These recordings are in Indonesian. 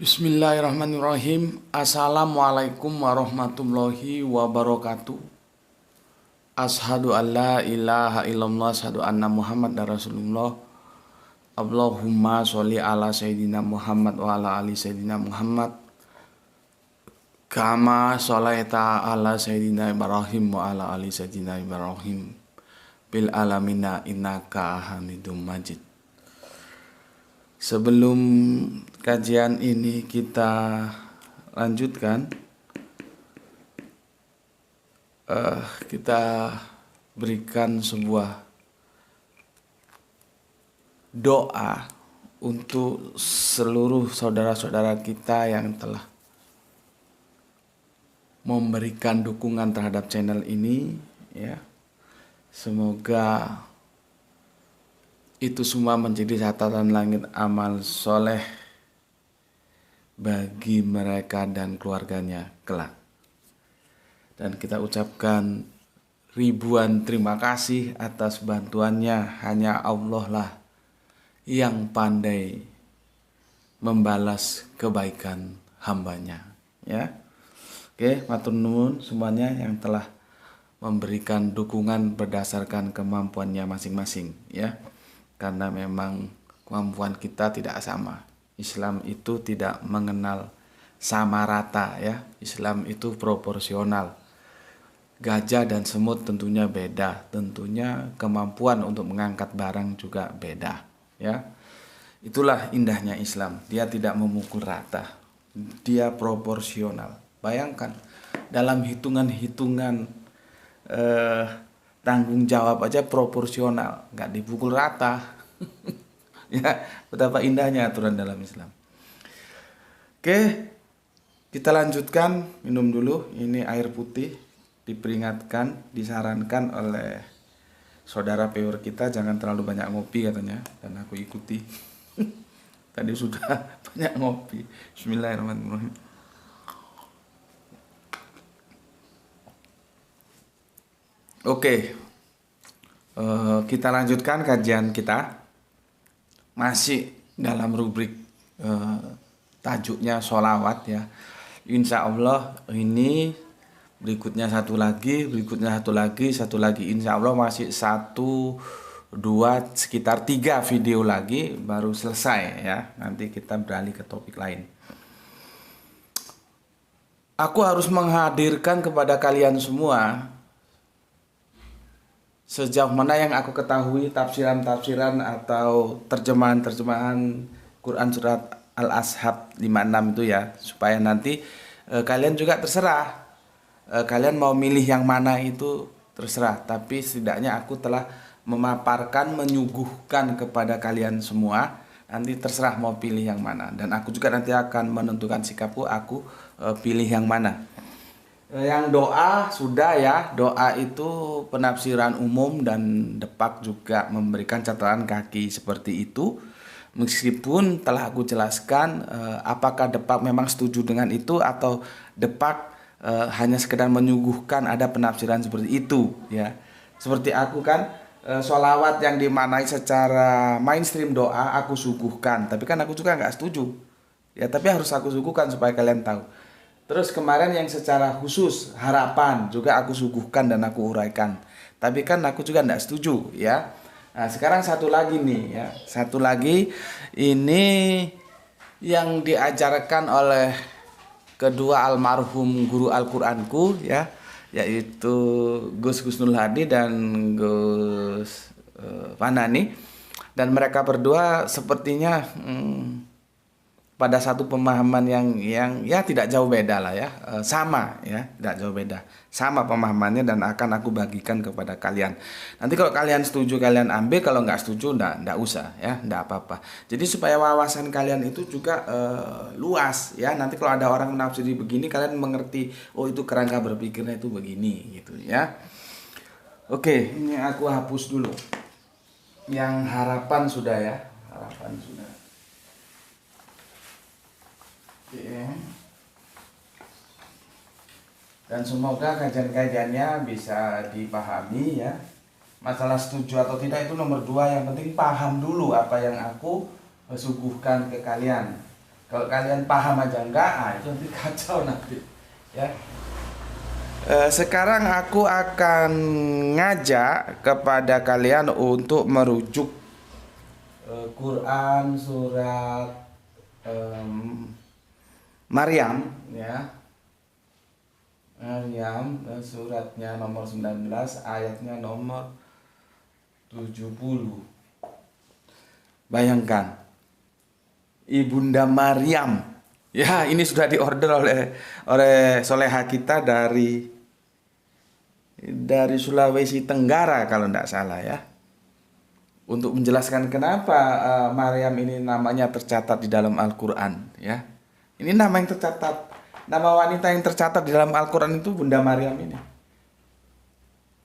Bismillahirrahmanirrahim. Assalamualaikum warahmatullahi wabarakatuh. Ashadu an la ilaha illallah, ashadu anna Muhammad dan Rasulullah. Allahumma sholli ala Sayyidina Muhammad wa ala ali Sayyidina Muhammad. Kama sholaita ala Sayyidina Ibrahim wa ala ali Sayyidina Ibrahim. Bil alamina innaka hamidum majid. Sebelum kajian ini kita lanjutkan, kita berikan sebuah doa untuk seluruh saudara-saudara kita yang telah memberikan dukungan terhadap channel ini, ya. Semoga itu semua menjadi catatan langit amal soleh bagi mereka dan keluarganya kelak. Dan kita ucapkan ribuan terima kasih atas bantuannya. Hanya Allah lah yang pandai membalas kebaikan hambanya, ya. Oke, matur nuwun semuanya yang telah memberikan dukungan berdasarkan kemampuannya masing-masing, ya. Karena memang kemampuan kita tidak sama. Islam itu tidak mengenal sama rata, ya. Islam itu proporsional. Gajah dan semut tentunya beda. Tentunya kemampuan untuk mengangkat barang juga beda, ya. Itulah indahnya Islam. Dia tidak memukul rata. Dia proporsional. Bayangkan dalam hitungan-hitungan tanggung jawab aja proporsional, nggak dipukul rata. Ya, betapa indahnya aturan dalam Islam. Oke, kita lanjutkan. Minum dulu, ini air putih. Diperingatkan, disarankan oleh saudara viewer kita jangan terlalu banyak ngopi katanya, dan aku ikuti. Tadi sudah banyak ngopi. Bismillahirrahmanirrahim. Oke, kita lanjutkan kajian kita. Masih dalam rubrik tajuknya sholawat, ya. Insya Allah ini berikutnya satu lagi, insya Allah masih 1, 2, sekitar 3 video lagi baru selesai, ya. Nanti kita beralih ke topik lain. Aku harus menghadirkan kepada kalian semua sejauh mana yang aku ketahui tafsiran-tafsiran atau terjemahan-terjemahan Quran surat Al-Ashab 56 itu, ya, supaya nanti kalian juga terserah. Kalian mau milih yang mana itu terserah, tapi setidaknya aku telah memaparkan, menyuguhkan kepada kalian semua. Nanti terserah mau pilih yang mana, dan aku juga nanti akan menentukan sikapku, aku pilih yang mana. Yang doa sudah, ya. Doa itu penafsiran umum, dan Depak juga memberikan catatan kaki seperti itu. Meskipun telah aku jelaskan apakah Depak memang setuju dengan itu atau Depak hanya sekedar menyuguhkan ada penafsiran seperti itu, ya. Seperti aku kan sholawat yang dimaknai secara mainstream doa aku suguhkan, tapi kan aku juga nggak setuju, ya. Tapi harus aku suguhkan supaya kalian tahu. Terus kemarin yang secara khusus harapan juga aku suguhkan dan aku uraikan. Tapi kan aku juga tidak setuju, ya. Nah, sekarang satu lagi nih, ya. Satu lagi ini yang diajarkan oleh kedua almarhum guru Al-Qur'anku, ya, yaitu Gus Gusnul Hadi dan Gus Fanani. Dan mereka berdua sepertinya pada satu pemahaman yang ya tidak jauh beda lah, ya. Sama, ya, tidak jauh beda, sama pemahamannya, dan akan aku bagikan kepada kalian. Nanti kalau kalian setuju kalian ambil, kalau nggak setuju nggak usah, ya, nggak apa-apa. Jadi supaya wawasan kalian itu juga luas, ya. Nanti kalau ada orang menafsiri begini, kalian mengerti, oh itu kerangka berpikirnya itu begini, gitu, ya. Oke, ini aku hapus dulu. Yang harapan sudah, ya, harapan sudah. Dan semoga kajian-kajiannya bisa dipahami, ya. Masalah setuju atau tidak itu nomor 2, yang penting paham dulu apa yang aku suguhkan ke kalian. Kalau kalian paham aja enggak, itu nanti kacau nanti. Ya. Sekarang aku akan ngajak kepada kalian untuk merujuk Quran surat Maryam, ya. Maryam, suratnya nomor 19, ayatnya nomor 70. Bayangkan, Ibunda Maryam. Ya, ini sudah diorder oleh soleha kita dari Sulawesi Tenggara kalau tidak salah ya. Untuk menjelaskan kenapa Maryam ini namanya tercatat di dalam Al-Qur'an ya. Ini nama yang tercatat, nama wanita yang tercatat di dalam Al-Qur'an itu Bunda Maryam ini.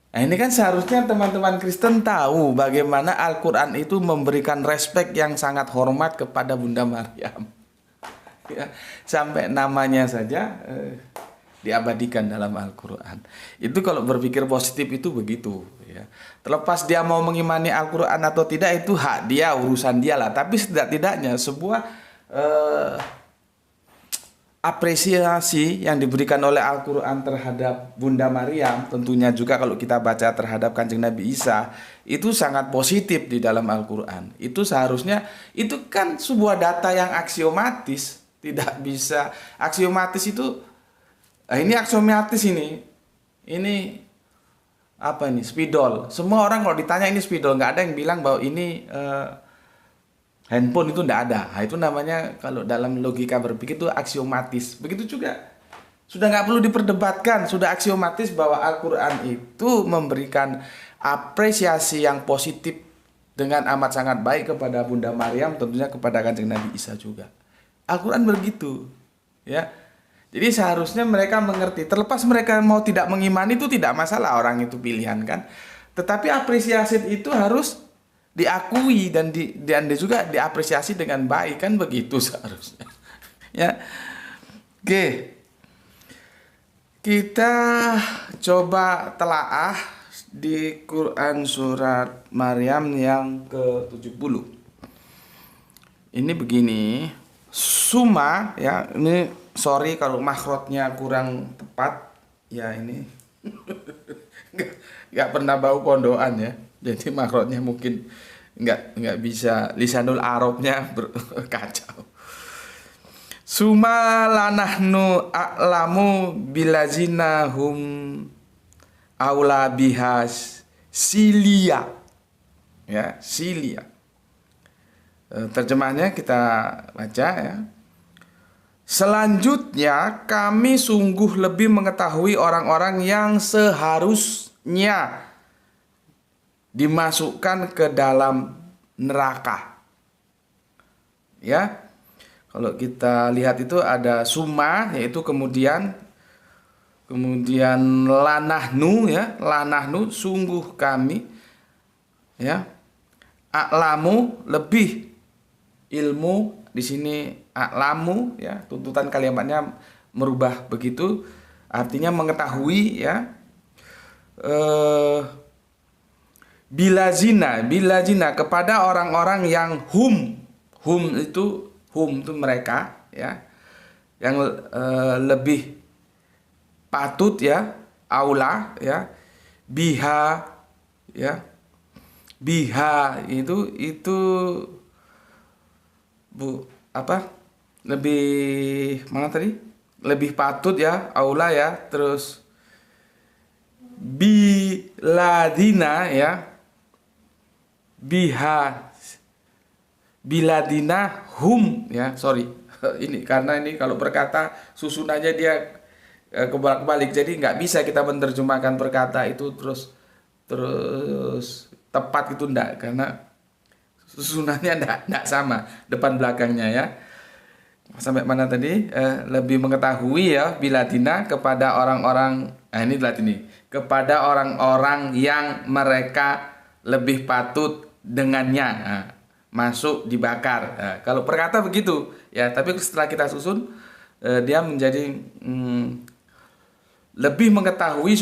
Nah, ini kan seharusnya teman-teman Kristen tahu bagaimana Al-Qur'an itu memberikan respek yang sangat hormat kepada Bunda Maryam. Ya, sampai namanya saja diabadikan dalam Al-Qur'an. Itu kalau berpikir positif itu begitu ya. Terlepas dia mau mengimani Al-Qur'an atau tidak itu hak dia, urusan dia lah. Tapi setidak-tidaknya sebuah apresiasi yang diberikan oleh Al-Qur'an terhadap Bunda Maryam, tentunya juga kalau kita baca terhadap Kanjeng Nabi Isa, itu sangat positif di dalam Al-Qur'an. Itu seharusnya, itu kan sebuah data yang aksiomatis, tidak bisa aksiomatis itu. Ini aksiomatis ini apa ini, spidol. Semua orang kalau ditanya ini spidol, nggak ada yang bilang bahwa ini handphone itu tidak ada. Nah, itu namanya kalau dalam logika berpikir itu aksiomatis. Begitu juga sudah nggak perlu diperdebatkan, sudah aksiomatis bahwa Al-Qur'an itu memberikan apresiasi yang positif dengan amat sangat baik kepada Bunda Maryam, tentunya kepada Kanjeng Nabi Isa juga. Al-Qur'an begitu, ya. Jadi seharusnya mereka mengerti, terlepas mereka mau tidak mengimani itu tidak masalah, orang itu pilihan kan. Tetapi apresiasi itu harus diakui dan juga diapresiasi dengan baik, kan begitu seharusnya. Ya. Oke. Kita coba telaah di Quran surat Maryam yang ke-70. Ini begini, suma ya, ini sorry kalau makhrajnya kurang tepat ya, ini nggak pernah bau pondokan ya. Jadi makhrajnya mungkin nggak bisa, lisanul Arabnya kacau. Suma lanahnu a'lamu bilazina hum aula bihas silia. Ya, silia. Terjemahnya kita baca ya. Selanjutnya kami sungguh lebih mengetahui orang-orang yang seharusnya dimasukkan ke dalam neraka. Ya. Kalau kita lihat itu ada summa, yaitu kemudian lanahnu ya, lanahnu sungguh kami ya. A'lamu lebih, ilmu di sini a'lamu ya, tuntutan kalimatnya merubah begitu, artinya mengetahui ya. Bilazina kepada orang-orang yang hum itu mereka ya, yang lebih patut ya, aula ya, biha ya, biha itu lebih mana tadi, lebih patut ya, aula ya, terus biladina ya, biladina hum ya, sorry ini karena ini kalau berkata susunannya dia kebalik, jadi nggak bisa kita menerjemahkan berkata itu terus tepat itu enggak, karena susunannya enggak sama depan belakangnya ya. Sampai mana tadi? Lebih mengetahui ya, biladina kepada orang-orang, ini Latini, kepada orang-orang yang mereka lebih patut dengannya masuk dibakar. Kalau perkata begitu ya, tapi setelah kita susun dia menjadi lebih mengetahui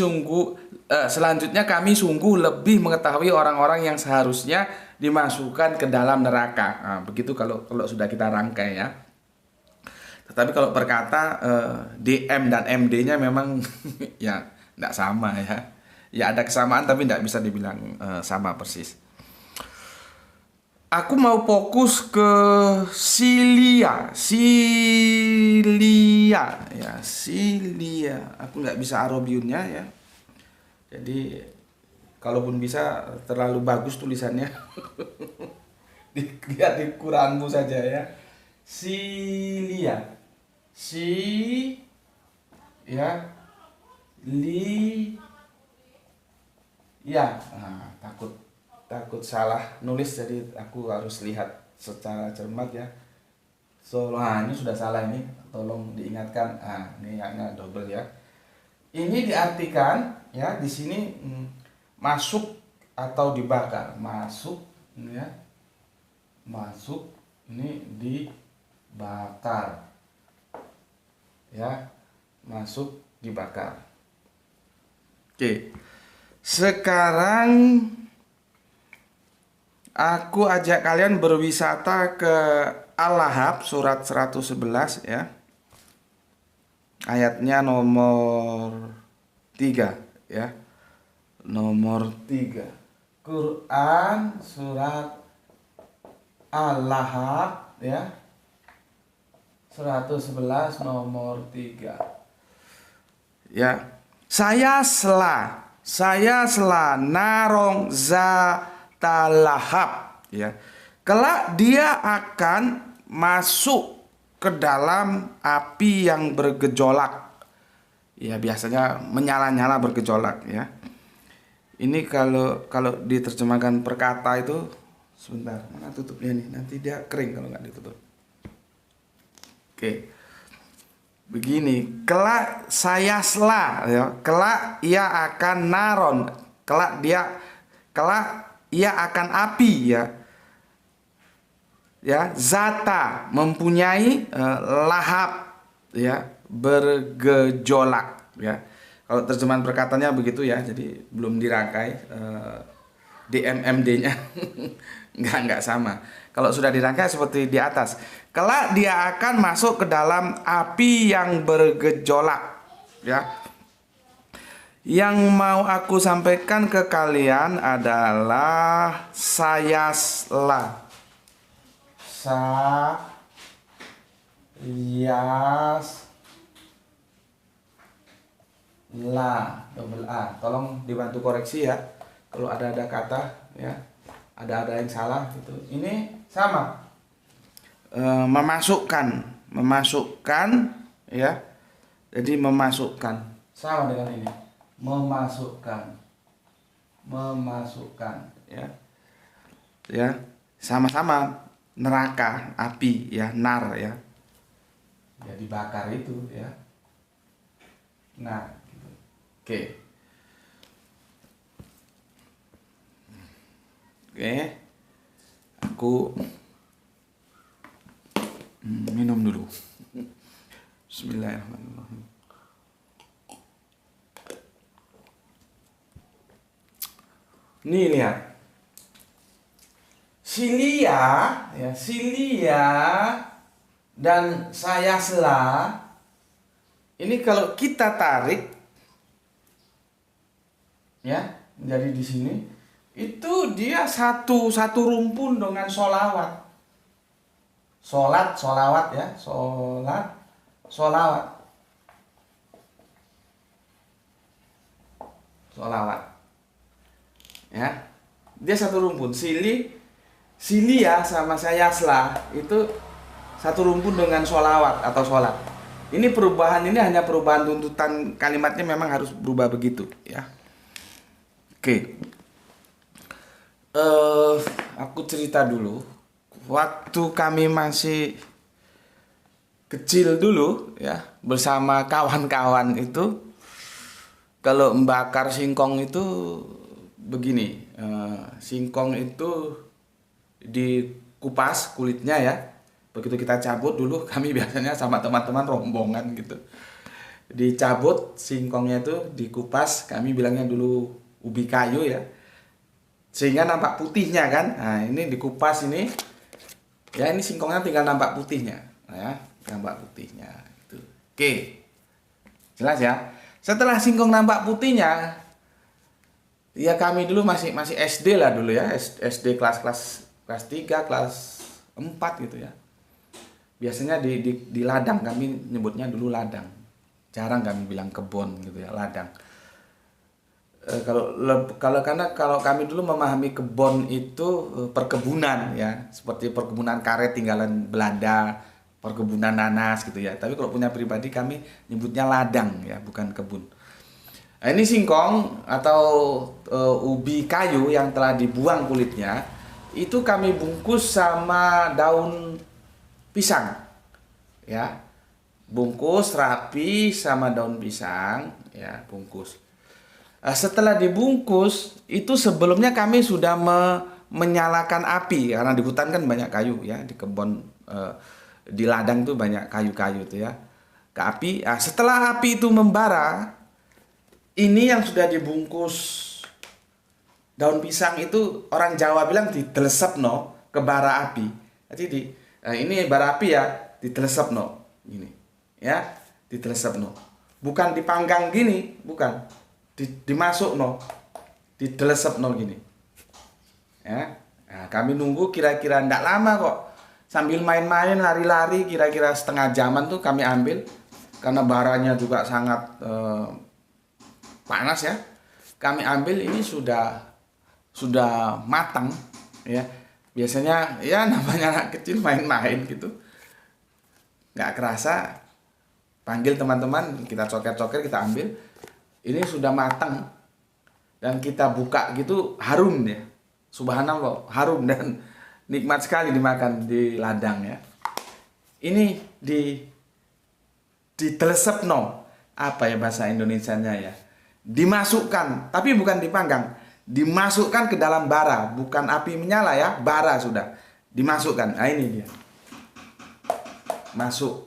selanjutnya kami sungguh lebih mengetahui orang-orang yang seharusnya dimasukkan ke dalam neraka. Begitu kalau sudah kita rangkai ya. Tetapi kalau perkata DM dan MD-nya memang ya tidak sama ya. Ya ada kesamaan tapi tidak bisa dibilang sama persis. Aku mau fokus ke Silia, ya Silia. Aku nggak bisa Arabiunnya ya. Jadi kalaupun bisa terlalu bagus tulisannya, lihat di Quranmu saja ya. Silia, ya, li, ya. Nah, takut salah nulis, jadi aku harus lihat secara cermat ya. Ini sudah salah ini, tolong diingatkan. Ini yaknya double ya. Ini diartikan ya di sini masuk atau dibakar. Masuk ini ya. Masuk ini dibakar. Ya. Masuk dibakar. Oke. Sekarang aku ajak kalian berwisata ke Al-Lahab surat 111 ya. Ayatnya nomor 3 ya. Nomor 3. Quran surat Al-Lahab ya. 111 nomor 3. Ya. Saya sela narong zatalahab ya. Kelak dia akan masuk ke dalam api yang bergejolak. Ya biasanya menyala-nyala bergejolak ya. Ini kalau diterjemahkan perkata itu, sebentar, mana tutupnya nih? Nanti dia kering kalau nggak ditutup. Oke. Begini, kelak saya sela ya, kelak ia akan naron, kelak ia akan api ya. Ya, zata mempunyai lahab ya, bergejolak ya. Kalau terjemahan perkataannya begitu ya, jadi belum dirangkai DMMD-nya nggak sama. Kalau sudah dirangkai seperti di atas, kelak dia akan masuk ke dalam api yang bergejolak ya. Yang mau aku sampaikan ke kalian adalah sayasla. Double A. Tolong dibantu koreksi ya. Kalau ada kata ya, ada yang salah gitu. Ini sama. Memasukkan ya. Jadi memasukkan sama dengan ini. Memasukkan ya. Ya, sama-sama neraka, api ya, nar ya. Ya dibakar itu ya. Nah, gitu. Oke. Aku minum dulu. Bismillahirrahmanirrahim. Nih lihat. Silia dan saya sela. Ini kalau kita tarik ya, jadi di sini itu dia satu rumpun dengan solawat. Solawat ya, solawat. Ya, dia satu rumpun. Silia sama sayasla itu satu rumpun dengan solawat atau sholat. Ini perubahan ini hanya perubahan tuntutan kalimatnya, memang harus berubah begitu ya. Oke. Aku cerita dulu. Waktu kami masih kecil dulu ya, bersama kawan-kawan itu, kalau membakar singkong itu begini. Singkong itu dikupas kulitnya ya. Begitu kita cabut dulu, kami biasanya sama teman-teman rombongan gitu, dicabut singkongnya itu, dikupas, kami bilangnya dulu ubi kayu ya, sehingga nampak putihnya kan. Nah ini dikupas ini ya, ini singkongnya tinggal nampak putihnya. Nah, ya Nambak putihnya itu. Oke. Jelas ya. Setelah singkong nambak putihnya, ya kami dulu masih SD lah dulu ya. SD kelas 3, kelas 4 gitu ya. Biasanya di ladang, kami nyebutnya dulu ladang. Jarang kami bilang kebon gitu ya, ladang. Kalau kami dulu memahami kebon itu perkebunan ya, seperti perkebunan karet tinggalan Belanda, perkebunan nanas gitu ya. Tapi kalau punya pribadi kami nyebutnya ladang ya, bukan kebun. Nah, ini singkong atau ubi kayu yang telah dibuang kulitnya, itu kami bungkus sama daun pisang ya, bungkus rapi sama daun pisang ya, bungkus. Setelah dibungkus itu sebelumnya kami sudah menyalakan api, karena di hutan kan banyak kayu ya, di kebun di ladang tuh banyak kayu-kayu itu ya, ke api. Setelah api itu membara, ini yang sudah dibungkus daun pisang itu orang Jawa bilang didelesep no ke bara api. Jadi ini bara api ya, didelesep no gini ya, didelesep no, bukan dipanggang gini, bukan, dimasuk no, didelesep no gini ya. Nah, kami nunggu kira-kira ndak lama kok, sambil main-main lari-lari, kira-kira setengah jaman tuh kami ambil, karena baranya juga sangat panas ya. Kami ambil, ini sudah matang ya. Biasanya ya namanya anak kecil main-main gitu, nggak kerasa panggil teman-teman, kita coker-coker, kita ambil, ini sudah matang dan kita buka gitu, harum ya, subhanallah, harum dan nikmat sekali dimakan di ladang ya. Ini ditelesep no, apa ya bahasa Indonesianya ya, dimasukkan, tapi bukan dipanggang, dimasukkan ke dalam bara, bukan api menyala ya, bara sudah dimasukkan. Nah ini dia, masuk.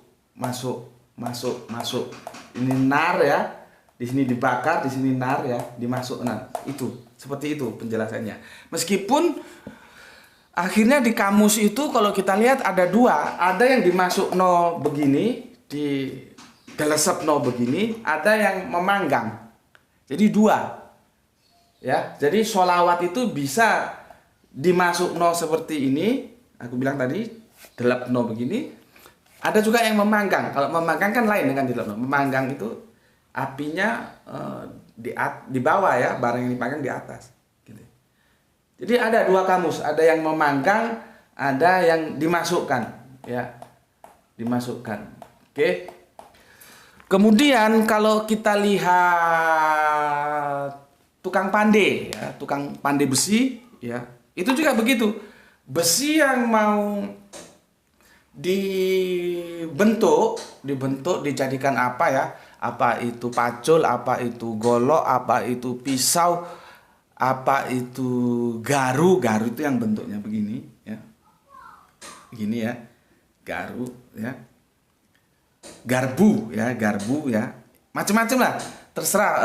Ini nar ya, di sini dibakar, di sini nar ya, dimasuk. Nah itu seperti itu penjelasannya. Meskipun akhirnya di kamus itu kalau kita lihat ada dua, ada yang dimasuk no begini, di delesep no begini, ada yang memanggang. Jadi dua ya. Jadi sholawat itu bisa dimasuk no seperti ini, aku bilang tadi delep no begini. Ada juga yang memanggang. Kalau memanggang kan lain dengan delep no. Memanggang itu apinya di bawah ya, barang yang dipanggang di atas gitu. Jadi ada dua kamus, ada yang memanggang, ada yang dimasukkan ya, dimasukkan. Oke. Kemudian kalau kita lihat tukang pandai ya, tukang pandai besi ya, itu juga begitu. Besi yang mau dibentuk dijadikan apa ya, apa itu pacul, apa itu golok, apa itu pisau, apa itu garu itu yang bentuknya begini ya, begini ya, garu ya, garbu ya, macam-macam lah, terserah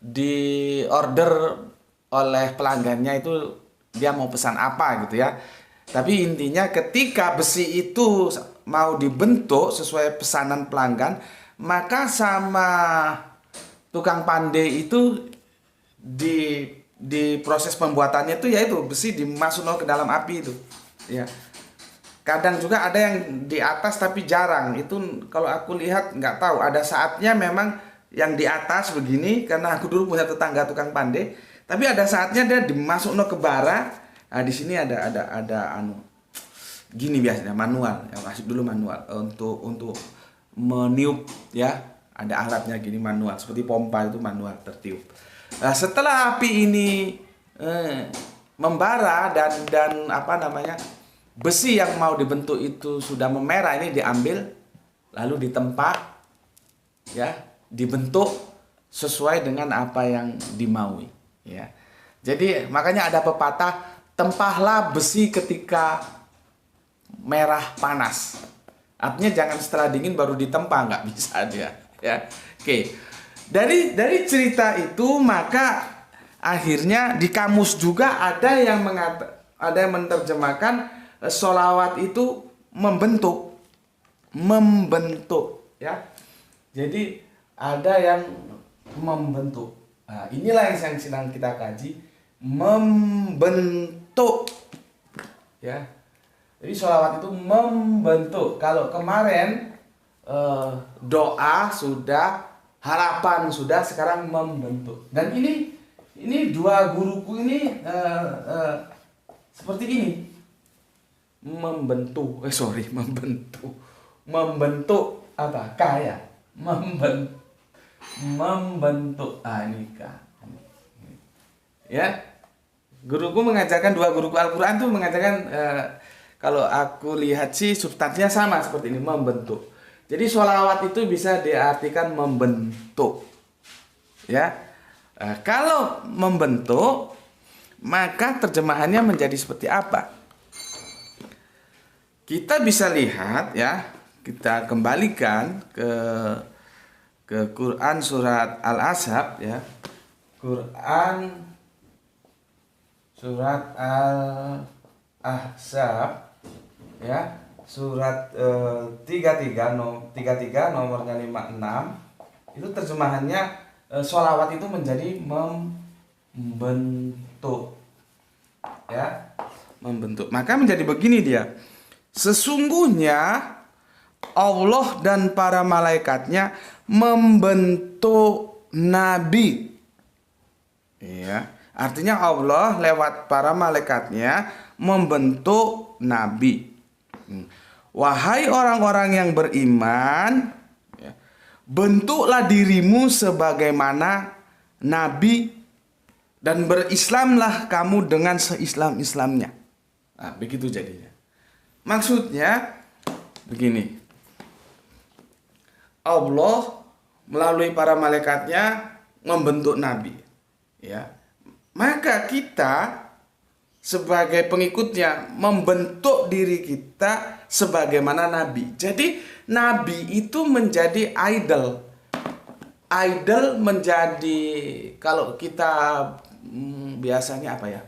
di order oleh pelanggannya itu dia mau pesan apa gitu ya. Tapi intinya ketika besi itu mau dibentuk sesuai pesanan pelanggan, maka sama tukang pandai itu di proses pembuatannya itu yaitu besi dimasukkan ke dalam api itu ya. Kadang juga ada yang di atas tapi jarang. Itu kalau aku lihat nggak tahu, ada saatnya memang yang di atas begini, karena aku dulu punya tetangga tukang pandai, tapi ada saatnya dia dimasukkan ke bara. Nah, di sini ada gini biasanya manual, ya, masuk dulu manual untuk meniup ya, ada alatnya gini manual, seperti pompa itu manual tertiup. Nah, setelah api ini membara dan apa namanya, besi yang mau dibentuk itu sudah memerah, ini diambil lalu ditempa ya, dibentuk sesuai dengan apa yang dimaui ya. Jadi makanya ada pepatah, tempahlah besi ketika merah panas. Artinya jangan setelah dingin baru ditempa, nggak bisa dia ya. Oke. Dari cerita itu maka akhirnya di kamus juga ada yang menerjemahkan sholawat itu membentuk membentuk, ya. Jadi ada yang membentuk. Nah, inilah yang sedang kita kaji, membentuk, ya. Jadi sholawat itu membentuk. Kalau kemarin doa sudah, harapan sudah, sekarang membentuk. Dan ini dua guruku ini seperti ini, membentuk apa, kaya, membentuk nikah, ya. Guruku mengajarkan, dua guruku Al-Quran tuh mengajarkan, kalau aku lihat sih substansinya sama seperti ini, membentuk. Jadi sholawat itu bisa diartikan membentuk, ya. Kalau membentuk, maka terjemahannya menjadi seperti apa? Kita bisa lihat, ya. Kita kembalikan ke Quran surat Al-Ahzab, ya. Quran surat Al-Ahzab, ya. Surat 33 nomornya 56. Itu terjemahannya, sholawat itu menjadi membentuk, ya. Membentuk. Maka menjadi begini dia. Sesungguhnya Allah dan para malaikatnya membentuk nabi. Ya, artinya Allah lewat para malaikatnya membentuk nabi. Wahai orang-orang yang beriman, ya, bentuklah dirimu sebagaimana nabi dan berislamlah kamu dengan seislam-islamnya. Nah, begitu jadinya. Maksudnya begini. Allah melalui para malaikatnya membentuk nabi, ya. Maka kita sebagai pengikutnya membentuk diri kita sebagaimana nabi. Jadi nabi itu menjadi idol. Idol menjadi, kalau kita biasanya apa ya?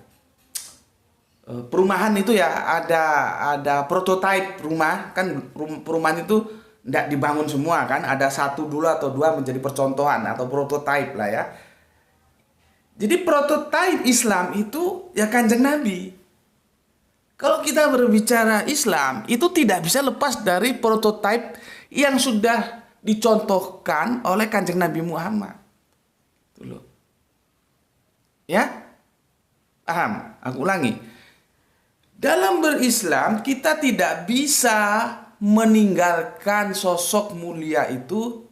Perumahan itu ya ada prototipe rumah, kan perumahan itu tidak dibangun semua kan, ada satu dulu atau dua menjadi percontohan atau prototipe lah, ya. Jadi prototipe Islam itu ya Kanjeng Nabi. Kalau kita berbicara Islam itu tidak bisa lepas dari prototipe yang sudah dicontohkan oleh Kanjeng Nabi Muhammad. Itu loh. Ya? Paham? Aku ulangi. Dalam berislam kita tidak bisa meninggalkan sosok mulia itu,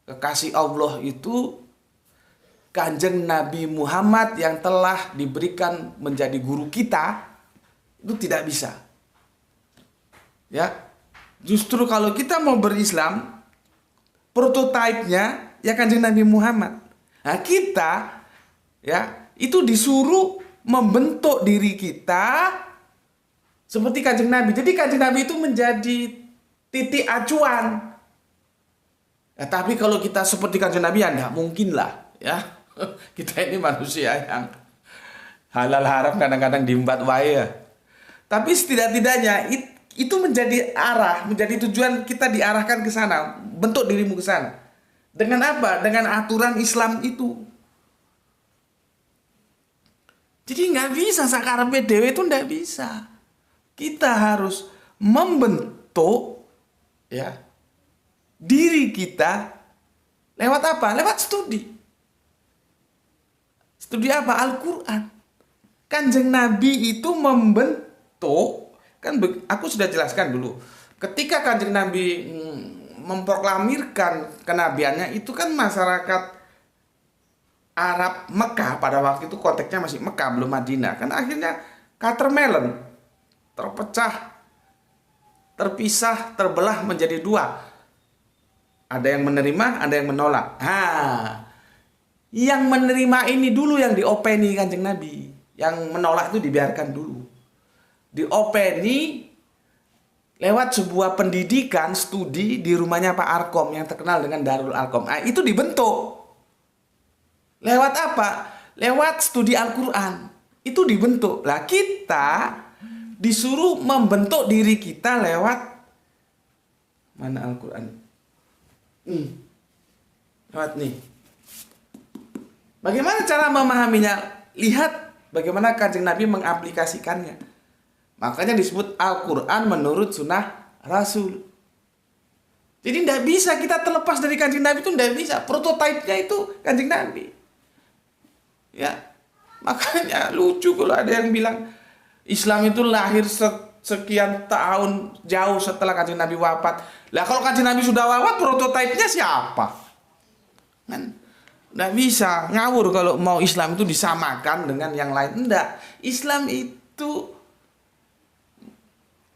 kekasih Allah itu, Kanjeng Nabi Muhammad yang telah diberikan menjadi guru kita, itu tidak bisa. Ya. Justru kalau kita mau berislam, prototipenya ya Kanjeng Nabi Muhammad. Nah, kita ya itu disuruh membentuk diri kita seperti Kanjeng Nabi. Jadi Kanjeng Nabi itu menjadi titik acuan. Ya, tapi kalau kita seperti Kanjeng Nabi ya enggak mungkin lah, ya. Kita ini manusia yang halal haram kadang-kadang diembat wae ya. Tapi setidak-tidaknya itu menjadi arah, menjadi tujuan kita diarahkan ke sana, bentuk dirimu ke sana. Dengan apa? Dengan aturan Islam itu. Jadi nggak bisa sakarepe dhewe itu nggak bisa. Kita harus membentuk ya diri kita lewat apa? Lewat studi. Studi apa? Al-Quran. Kanjeng Nabi itu membentuk, kan aku sudah jelaskan dulu. Ketika Kanjeng Nabi memproklamirkan kenabiannya, itu kan masyarakat Arab Mekah pada waktu itu, konteksnya masih Mekah belum Madinah. Kan akhirnya katermelen, terpecah, terpisah, terbelah menjadi dua. Ada yang menerima, ada yang menolak. Yang menerima ini dulu yang diopeni Kanjeng Nabi. Yang menolak itu dibiarkan dulu. Diopeni lewat sebuah pendidikan studi di rumahnya Pak Arkom yang terkenal dengan Darul Arkom. Itu dibentuk. Lewat apa? Lewat studi Al-Quran. Itu dibentuk. Lah kita disuruh membentuk diri kita lewat Mana Al-Quran? Lewat nih. Bagaimana cara memahaminya? Lihat bagaimana Kanjeng Nabi mengaplikasikannya. Makanya disebut Al-Quran menurut sunnah Rasul. Jadi tidak bisa kita terlepas dari Kanjeng Nabi, itu tidak bisa. Prototipenya itu Kanjeng Nabi. Ya, makanya lucu kalau ada yang bilang Islam itu lahir sekian tahun jauh setelah Kanjeng Nabi wafat. Lah kalau Kanjeng Nabi sudah wafat, prototipenya siapa? Kan nggak bisa, ngawur kalau mau Islam itu disamakan dengan yang lain. Enggak, Islam itu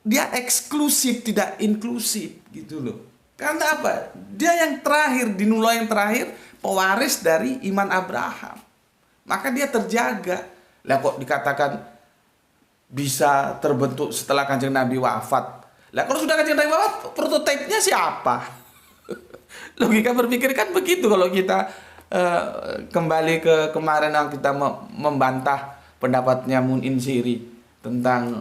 dia eksklusif, tidak inklusif gitu loh. Karena apa? Dia yang terakhir, dinulai yang terakhir, pewaris dari iman Abraham. Maka dia terjaga. Lah kok dikatakan bisa terbentuk setelah Kanjeng Nabi wafat. Lah kalau sudah Kanjeng Nabi wafat, prototipenya siapa? Logika berpikir kan begitu kalau kita kembali ke kemarin yang kita membantah pendapatnya Mun Insiri tentang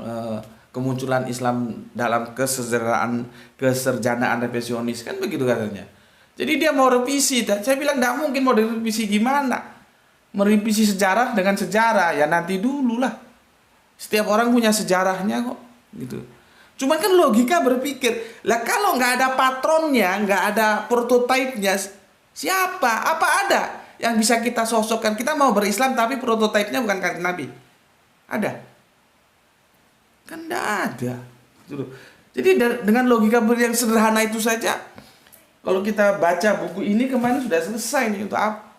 kemunculan Islam dalam keserjanaan revisionis, kan begitu katanya. Jadi dia mau revisi, saya bilang tidak mungkin. Mau direvisi gimana? Merevisi sejarah dengan sejarah, ya nanti dulu lah. Setiap orang punya sejarahnya kok, gitu. Cuman kan logika berpikir, lah kalau nggak ada patronnya, nggak ada prototipenya, siapa? Apa ada yang bisa kita sosokkan? Kita mau berislam tapi prototipenya bukan Kanjeng Nabi. Ada? Kan nggak ada. Gitu. Jadi dengan logika yang sederhana itu saja, kalau kita baca buku ini kemarin sudah selesai nih. Untuk apa?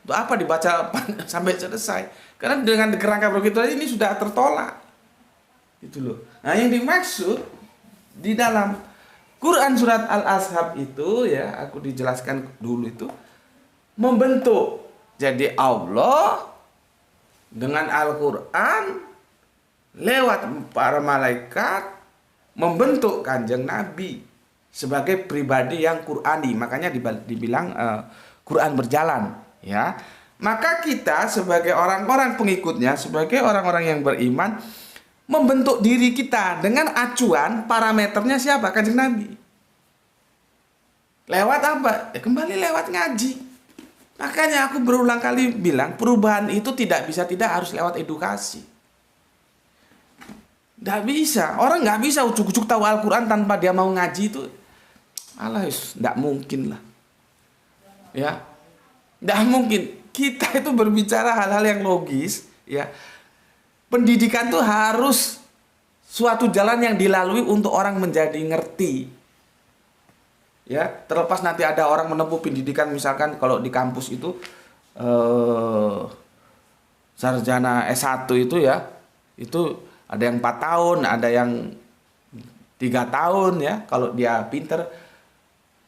Untuk apa dibaca sampai selesai? Karena dengan kerangka begitu aja ini sudah tertolak. Itu loh. Nah, yang dimaksud di dalam Quran surat Al-Ashab itu, ya, aku dijelaskan dulu itu membentuk. Jadi Allah dengan Al-Quran lewat para malaikat membentuk Kanjeng Nabi sebagai pribadi yang Qurani. Makanya dibilang Quran berjalan, ya. Maka kita sebagai orang-orang pengikutnya, sebagai orang-orang yang beriman, membentuk diri kita dengan acuan parameternya siapa? Kanjeng Nabi. Lewat apa? Ya, kembali lewat ngaji. Makanya aku berulang kali bilang, perubahan itu tidak harus lewat edukasi. Tidak bisa. Orang nggak bisa ujuk-ujuk tahu Al-Quran tanpa dia mau ngaji itu. Alah, tidak mungkin lah. Ya, tidak mungkin. Kita itu berbicara hal-hal yang logis, ya. Pendidikan itu harus suatu jalan yang dilalui untuk orang menjadi ngerti. Ya, terlepas nanti ada orang menempuh pendidikan, misalkan kalau di kampus itu sarjana S1 itu, ya, itu ada yang 4 tahun, ada yang 3 tahun, ya. Kalau dia pinter,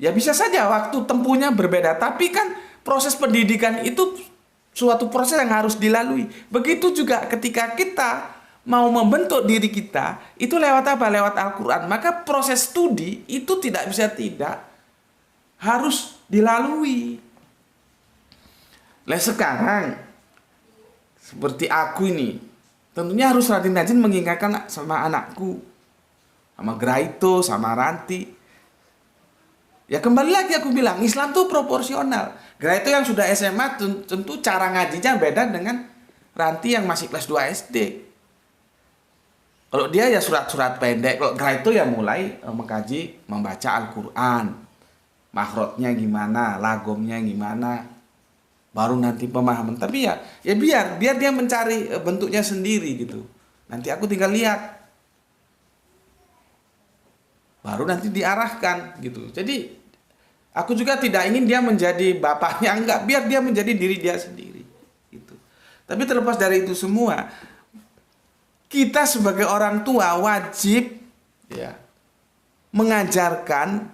ya bisa saja waktu tempuhnya berbeda, tapi kan proses pendidikan itu suatu proses yang harus dilalui. Begitu juga ketika kita mau membentuk diri kita, itu lewat apa? Lewat Al-Quran. Maka proses studi itu tidak bisa tidak, harus dilalui. Lah sekarang, seperti aku ini, tentunya harus rajin-rajin mengingatkan sama anakku, sama Graito, sama Ranti. Ya kembali lagi aku bilang, Islam tuh proporsional. Graito yang sudah SMA tentu cara ngajinya beda dengan Ranti yang masih kelas 2 SD. Kalau dia ya surat-surat pendek, kalau Graito ya mulai mengkaji, membaca Al-Quran. Makhrajnya gimana, lagomnya gimana, baru nanti pemahaman. Tapi ya biar dia mencari bentuknya sendiri gitu. Nanti aku tinggal lihat, baru nanti diarahkan gitu. Jadi aku juga tidak ingin dia menjadi bapaknya, enggak, biar dia menjadi diri dia sendiri gitu. Tapi terlepas dari itu semua, kita sebagai orang tua wajib, ya, mengajarkan.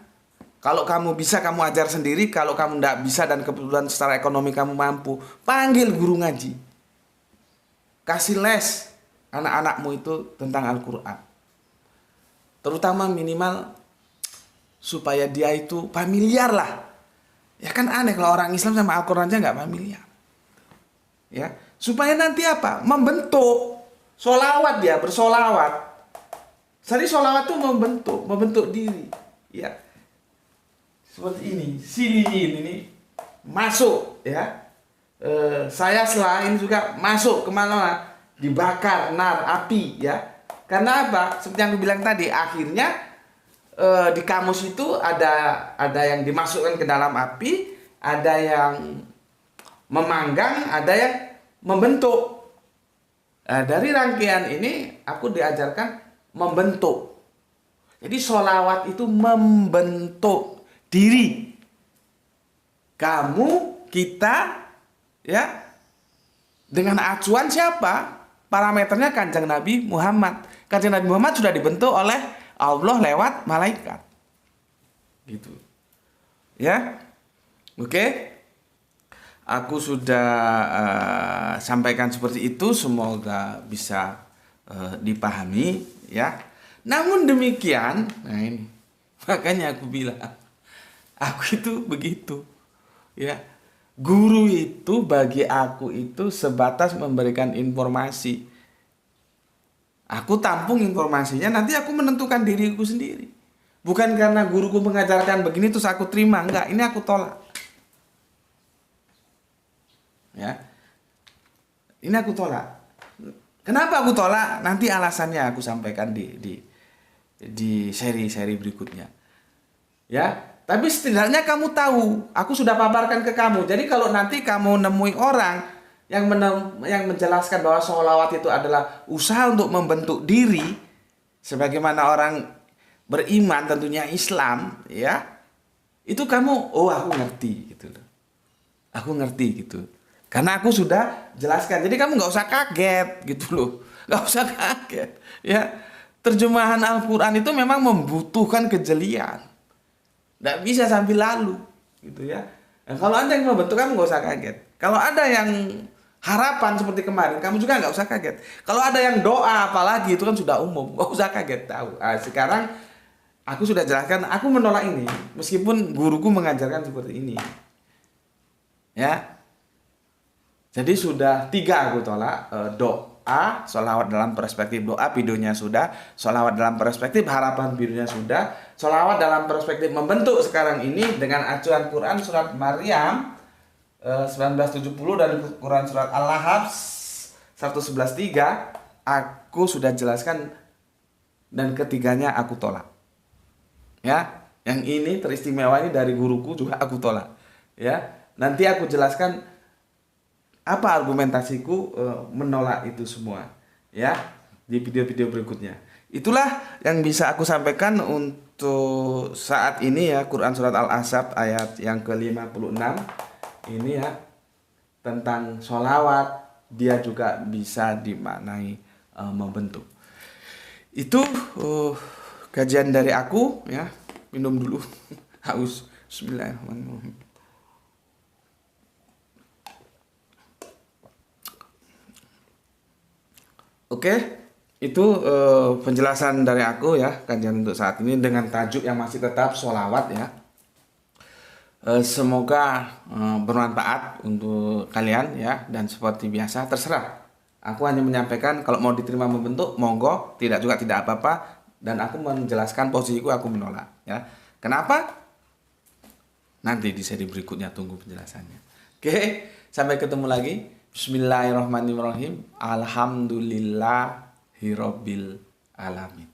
Kalau kamu bisa, kamu ajar sendiri. Kalau kamu tidak bisa dan kebetulan secara ekonomi kamu mampu, panggil guru ngaji, kasih les anak-anakmu itu tentang Al-Quran. Terutama minimal supaya dia itu familiar lah. Ya kan aneh kalau orang Islam sama Al-Quran aja nggak familiar. Ya, supaya nanti apa? Membentuk sholawat, dia bersolawat. Jadi sholawat itu membentuk diri. Ya, seperti ini, siliin ini masuk ya. Saya selain juga masuk kemana-mana, dibakar nar api ya. Karena apa? Seperti yang aku bilang tadi, akhirnya di kamus itu ada yang dimasukkan ke dalam api, ada yang memanggang, ada yang membentuk. Nah, dari rangkaian ini aku diajarkan membentuk. Jadi sholawat itu membentuk diri. Kamu, kita, ya, dengan acuan siapa? Parameternya Kanjeng Nabi Muhammad. Kanjeng Nabi Muhammad sudah dibentuk oleh Allah lewat malaikat. Gitu. Ya. Oke. Aku sudah sampaikan seperti itu, semoga bisa dipahami ya. Namun demikian, nah ini makanya aku bilang aku itu begitu ya. Guru itu bagi aku itu sebatas memberikan informasi. Aku tampung informasinya, nanti aku menentukan diriku sendiri. Bukan karena guruku mengajarkan begini terus aku terima, enggak, ini aku tolak. Ya. Ini aku tolak. Kenapa aku tolak? Nanti alasannya aku sampaikan di seri-seri berikutnya. Ya. Tapi setidaknya kamu tahu, aku sudah paparkan ke kamu. Jadi kalau nanti kamu nemui orang yang menjelaskan bahwa sholawat itu adalah usaha untuk membentuk diri, sebagaimana orang beriman tentunya Islam, ya, itu kamu, oh aku ngerti gitu loh. Aku ngerti gitu. Karena aku sudah jelaskan. Jadi kamu nggak usah kaget gitu loh. Nggak usah kaget. Ya, terjemahan Al-Quran itu memang membutuhkan kejelian. Nggak bisa sambil lalu, gitu ya. Nah, kalau Anda yang membentuk, kamu nggak usah kaget. Kalau ada yang harapan seperti kemarin, kamu juga nggak usah kaget. Kalau ada yang doa, apalagi itu kan sudah umum, nggak usah kaget tahu. Nah, sekarang aku sudah jelaskan, aku menolak ini, meskipun guruku mengajarkan seperti ini, ya. Jadi sudah 3 aku tolak, doa, sholawat dalam perspektif doa, videonya sudah, sholawat dalam perspektif harapan, videonya sudah, sholawat dalam perspektif membentuk sekarang ini dengan acuan Quran surat Maryam 1970 dan Quran surat Al-Lahab 111:3 aku sudah jelaskan dan ketiganya aku tolak. Ya, yang ini teristimewa ini dari guruku juga aku tolak. Ya, nanti aku jelaskan apa argumentasiku menolak itu semua ya di video-video berikutnya. Itulah yang bisa aku sampaikan untuk saat ini ya. Quran surat Al-Ahzab ayat yang ke-56 ini ya, tentang sholawat, dia juga bisa dimaknai membentuk. Itu kajian dari aku ya. Minum dulu haus. Bismillahirrahmanirrahim. Oke, itu penjelasan dari aku ya, kajian untuk saat ini dengan tajuk yang masih tetap sholawat ya. Semoga bermanfaat untuk kalian ya, dan seperti biasa terserah. Aku hanya menyampaikan, kalau mau diterima membentuk, monggo, tidak juga tidak apa-apa, dan aku menjelaskan posisiku, aku menolak ya. Kenapa? Nanti di seri berikutnya tunggu penjelasannya. Oke, sampai ketemu lagi. Bismillahirrahmanirrahim. Alhamdulillahirabbil alamin.